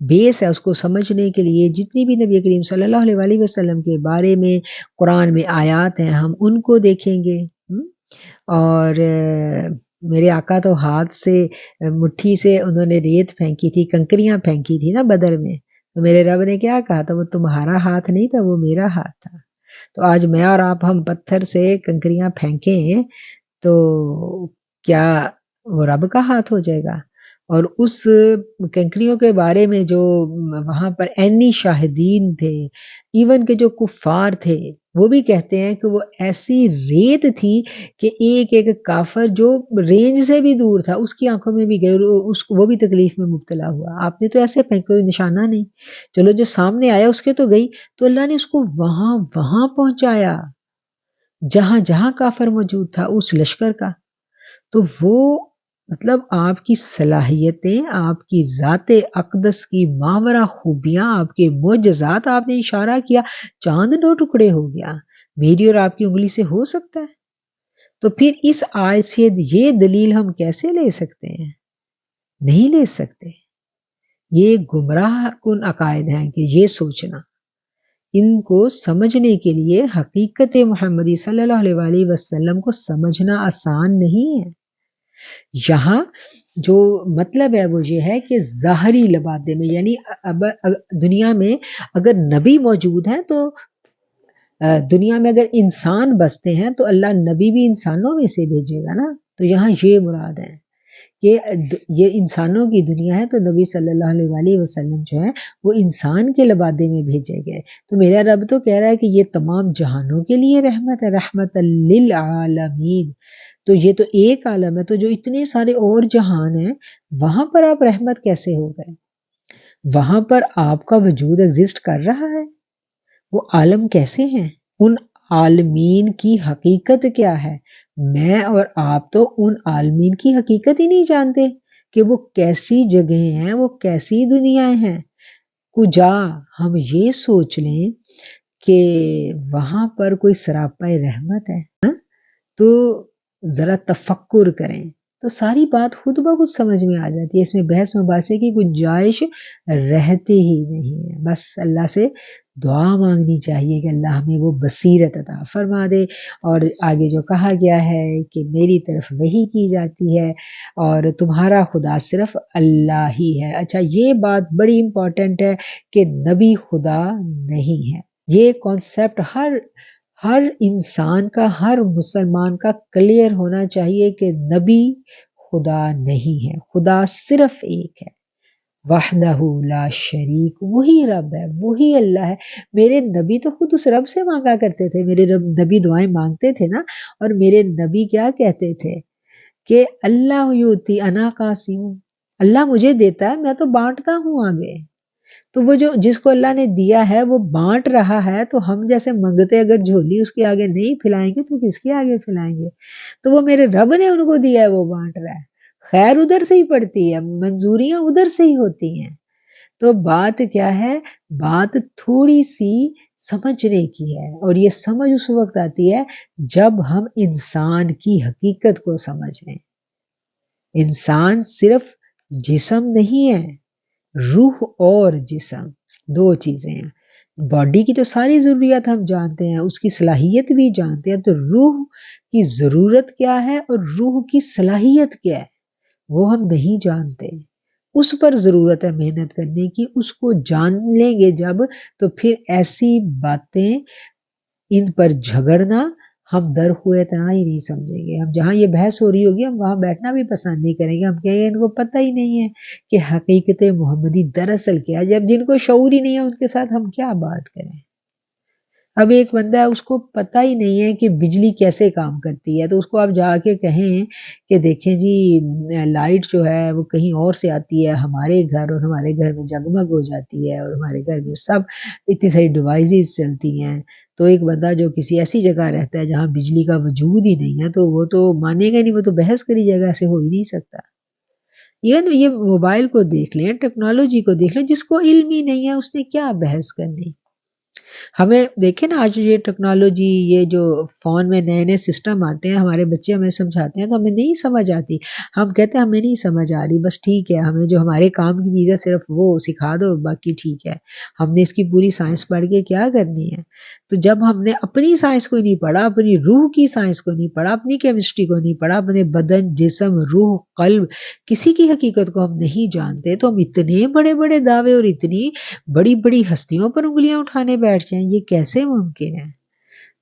بیس ہے اس کو سمجھنے کے لیے جتنی بھی نبی کریم صلی اللہ علیہ وسلم کے بارے میں قرآن میں آیات ہیں ہم ان کو دیکھیں گے. اور میرے آقا تو ہاتھ سے مٹھی سے انہوں نے ریت پھینکی تھی، کنکریاں پھینکی تھی نا بدر میں، تو میرے رب نے کیا کہا تھا؟ وہ تمہارا ہاتھ نہیں تھا، وہ میرا ہاتھ تھا. تو آج میں اور آپ ہم پتھر سے کنکریاں پھینکیں تو کیا وہ رب کا ہاتھ ہو جائے گا؟ اور اس کنکریوں کے بارے میں جو وہاں پر عینی شاہدین تھے، ایون کہ جو کفار تھے، وہ بھی کہتے ہیں کہ وہ ایسی ریت تھی کہ ایک ایک کافر جو رینج سے بھی دور تھا اس کی آنکھوں میں بھی گئی، وہ بھی تکلیف میں مبتلا ہوا. آپ نے تو ایسے پھینک کوئی نشانہ نہیں، چلو جو سامنے آیا اس کے تو گئی، تو اللہ نے اس کو وہاں پہنچایا جہاں جہاں کافر موجود تھا اس لشکر کا. تو وہ مطلب آپ کی صلاحیتیں، آپ کی ذات اقدس کی ماورا خوبیاں، آپ کے معجزات، آپ نے اشارہ کیا چاند 2 ٹکڑے ہو گیا، میری اور آپ کی انگلی سے ہو سکتا ہے؟ تو پھر اس آیت سے یہ دلیل ہم کیسے لے سکتے ہیں؟ نہیں لے سکتے۔ یہ گمراہ کن عقائد ہیں کہ یہ سوچنا، ان کو سمجھنے کے لیے حقیقت محمدی صلی اللہ علیہ وآلہ وسلم کو سمجھنا آسان نہیں ہے۔ یہاں جو مطلب ہے وہ یہ ہے کہ ظاہری لبادے میں، یعنی اب دنیا میں اگر نبی موجود ہیں تو دنیا میں اگر انسان بستے ہیں تو اللہ نبی بھی انسانوں میں سے بھیجے گا نا، تو یہاں یہ مراد ہے کہ یہ انسانوں کی دنیا ہے تو نبی صلی اللہ علیہ وآلہ وسلم جو ہے وہ انسان کے لبادے میں بھیجے گئے۔ تو میرا رب تو کہہ رہا ہے کہ یہ تمام جہانوں کے لیے رحمت ہے، رحمت للعالمین۔ تو یہ تو ایک عالم ہے، تو جو اتنے سارے اور جہان ہیں وہاں پر آپ رحمت کیسے ہو گئے؟ وہاں پر آپ کا وجود ایگزسٹ کر رہا ہے، وہ عالم کیسے ہیں؟ ان عالمین کی حقیقت کیا ہے؟ میں اور آپ تو ان عالمین کی حقیقت ہی نہیں جانتے کہ وہ کیسی جگہیں ہیں، وہ کیسی دنیا ہیں۔ کجا ہم یہ سوچ لیں کہ وہاں پر کوئی سراپا رحمت ہے، تو ذرا تفکر کریں تو ساری بات خود بخود سمجھ میں آ جاتی ہے۔ اس میں بحث مباحثے کی گنجائش رہتی ہی نہیں ہے۔ بس اللہ سے دعا مانگنی چاہیے کہ اللہ ہمیں وہ بصیرت عطا فرما دے، اور آگے جو کہا گیا ہے کہ میری طرف وحی کی جاتی ہے اور تمہارا خدا صرف اللہ ہی ہے۔ اچھا، یہ بات بڑی امپورٹنٹ ہے کہ نبی خدا نہیں ہے۔ یہ کانسیپٹ ہر انسان کا، ہر مسلمان کا کلیئر ہونا چاہیے کہ نبی خدا نہیں ہے، خدا صرف ایک ہے، وحدہ لا شریک، وہی رب ہے، وہی اللہ ہے۔ میرے نبی تو خود اس رب سے مانگا کرتے تھے، میرے نبی دعائیں مانگتے تھے نا، اور میرے نبی کیا کہتے تھے کہ اللہ یوتی انا قاسم، اللہ مجھے دیتا ہے، میں تو بانٹتا ہوں آگے۔ تو وہ جو جس کو اللہ نے دیا ہے وہ بانٹ رہا ہے، تو ہم جیسے منگتے اگر جھولی اس کے آگے نہیں پھیلائیں گے تو کس کے آگے پھیلائیں گے؟ تو وہ میرے رب نے ان کو دیا ہے، وہ بانٹ رہا ہے، خیر ادھر سے ہی پڑتی ہے، منظوریاں ادھر سے ہی ہوتی ہیں۔ تو بات کیا ہے؟ بات تھوڑی سی سمجھنے کی ہے، اور یہ سمجھ اس وقت آتی ہے جب ہم انسان کی حقیقت کو سمجھ لیں۔ انسان صرف جسم نہیں ہے، روح اور جسم دو چیزیں ہیں۔ باڈی کی تو ساری ضروریات ہم جانتے ہیں، اس کی صلاحیت بھی جانتے ہیں، تو روح کی ضرورت کیا ہے اور روح کی صلاحیت کیا ہے وہ ہم نہیں جانتے۔ اس پر ضرورت ہے محنت کرنے کی، اس کو جان لیں گے جب، تو پھر ایسی باتیں، ان پر جھگڑنا ہم در ہوئے اتنا ہی نہیں سمجھیں گے۔ ہم جہاں یہ بحث ہو رہی ہوگی ہم وہاں بیٹھنا بھی پسند نہیں کریں گے، ہم کہیں گے ان کو پتہ ہی نہیں ہے کہ حقیقت محمدی دراصل کیا ہے۔ جب جن کو شعور ہی نہیں ہے ان کے ساتھ ہم کیا بات کریں؟ اب ایک بندہ ہے اس کو پتہ ہی نہیں ہے کہ بجلی کیسے کام کرتی ہے، تو اس کو آپ جا کے کہیں کہ دیکھیں جی لائٹ جو ہے وہ کہیں اور سے آتی ہے ہمارے گھر، اور ہمارے گھر میں جگمگ ہو جاتی ہے، اور ہمارے گھر میں سب اتنی ساری ڈیوائسز چلتی ہیں، تو ایک بندہ جو کسی ایسی جگہ رہتا ہے جہاں بجلی کا وجود ہی نہیں ہے تو وہ تو مانے گا نہیں، وہ تو بحث کری جائے گا، ایسے ہو ہی نہیں سکتا۔ یہ موبائل کو دیکھ لیں، ٹیکنالوجی کو دیکھ لیں، جس کو علم ہی نہیں ہے اس نے کیا بحث کرنی؟ ہمیں دیکھیں نا آج یہ ٹیکنالوجی، یہ جو فون میں نئے نئے سسٹم آتے ہیں، ہمارے بچے ہمیں سمجھاتے ہیں تو ہمیں نہیں سمجھ آتی، ہم کہتے ہیں ہمیں نہیں سمجھ آ رہی، بس ٹھیک ہے، ہمیں جو ہمارے کام کی چیز ہے صرف وہ سکھا دو، باقی ٹھیک ہے، ہم نے اس کی پوری سائنس پڑھ کے کیا کرنی ہے؟ تو جب ہم نے اپنی سائنس کو نہیں پڑھا، اپنی روح کی سائنس کو نہیں پڑھا، اپنی کیمسٹری کو نہیں پڑھا، اپنے بدن، جسم، روح، قلب، کسی کی حقیقت کو ہم نہیں جانتے، تو ہم اتنے بڑے بڑے دعوے اور اتنی بڑی بڑی ہستیوں پر انگلیاں اٹھانے بیٹھ جائیں، یہ کیسے ممکن ہے؟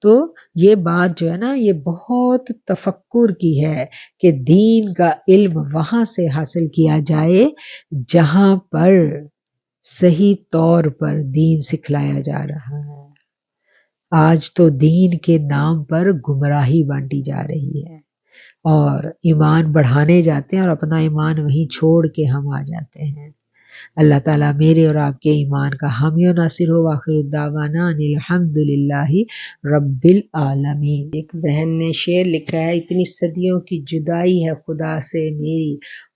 تو یہ بات جو ہے نا یہ بہت تفکر کی ہے کہ دین کا علم وہاں سے حاصل کیا جائے جہاں پر صحیح طور پر دین سکھلایا جا رہا ہے۔ آج تو دین کے نام پر گمراہی بانٹی جا رہی ہے، اور ایمان بڑھانے جاتے ہیں اور اپنا ایمان وہیں چھوڑ کے ہم آ جاتے ہیں۔ اللہ تعالیٰ میرے اور آپ کے ایمان کا حامی و ناصر ہو۔ وآخر الدعوانا ان الحمدللہ رب العالمین۔ ایک بہن نے شعر لکھا ہے، اتنی صدیوں کی جدائی ہے خدا سے میری،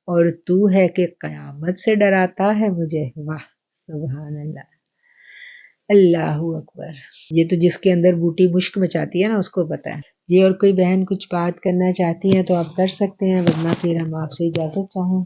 اور تو ہے کہ قیامت سے ڈراتا ہے مجھے۔ واہ سبحان اللہ، اللہ اکبر۔ یہ تو جس کے اندر بوٹی مشک مچاتی ہے نا اس کو پتہ ہے۔ جی اور کوئی بہن کچھ بات کرنا چاہتی ہیں تو آپ کر سکتے ہیں، ورنہ پھر ہم آپ سے اجازت چاہیں۔